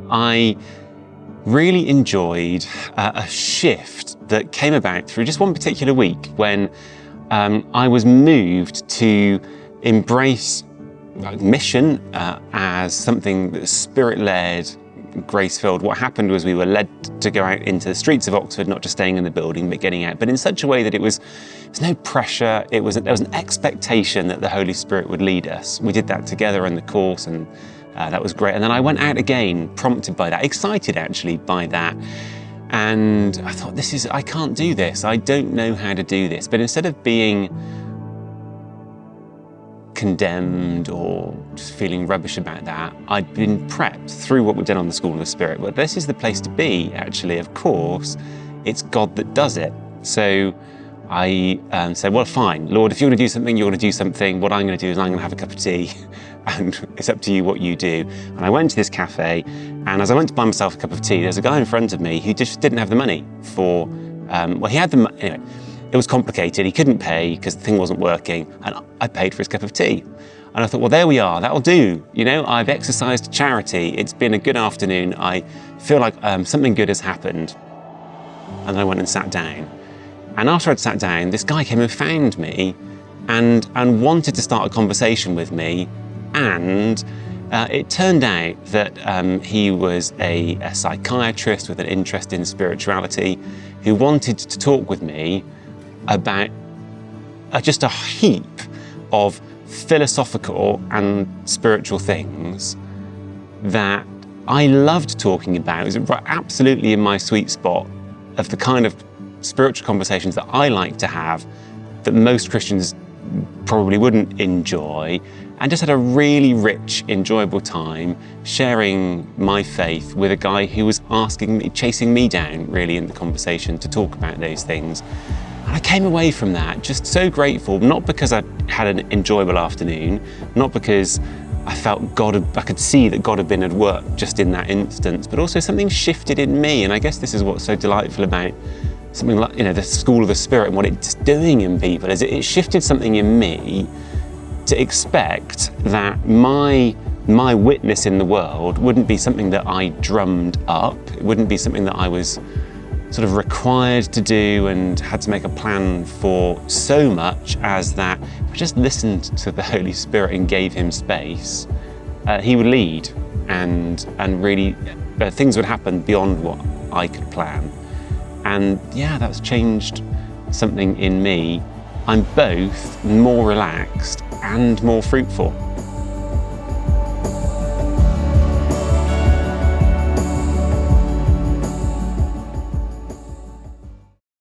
I really enjoyed a shift that came about through just one particular week when I was moved to embrace mission as something that's spirit-led, grace-filled. What happened was we were led to go out into the streets of Oxford, not just staying in the building, but getting out, but in such a way that there's no pressure. There was an expectation that the Holy Spirit would lead us. We did that together in the course, and that was great. And then I went out again, prompted by that, excited actually by that. And I thought, I can't do this. I don't know how to do this. But instead of being condemned or just feeling rubbish about that, I'd been prepped through what we've done on the School of the Spirit. Well, this is the place to be, actually. Of course, it's God that does it. So I said, well, fine, Lord, if you're going to do something, you're going to do something. What I'm going to do is I'm going to have a cup of tea, and it's up to you what you do. And I went to this cafe, and as I went to buy myself a cup of tea, there's a guy in front of me who just didn't have the money for, well, he had the money, anyway. It was complicated. He couldn't pay because the thing wasn't working, and I paid for his cup of tea. And I thought, well, there we are. That'll do. You know, I've exercised charity. It's been a good afternoon. I feel like something good has happened. And then I went and sat down. And after I'd sat down, this guy came and found me and wanted to start a conversation with me. And it turned out that he was a psychiatrist with an interest in spirituality who wanted to talk with me about just a heap of philosophical and spiritual things that I loved talking about. It was absolutely in my sweet spot of the kind of spiritual conversations that I like to have that most Christians probably wouldn't enjoy, and just had a really rich, enjoyable time sharing my faith with a guy who was chasing me down really in the conversation to talk about those things. And I came away from that just so grateful, not because I had an enjoyable afternoon, not because I felt I could see that God had been at work just in that instance, but also something shifted in me. And I guess this is what's so delightful about something like, the School of the Spirit and what it's doing in people, is it shifted something in me to expect that my witness in the world wouldn't be something that I drummed up. It wouldn't be something that I was sort of required to do and had to make a plan for, so much as that if I just listened to the Holy Spirit and gave him space, he would lead, and really things would happen beyond what I could plan. And yeah, that's changed something in me. I'm both more relaxed and more fruitful.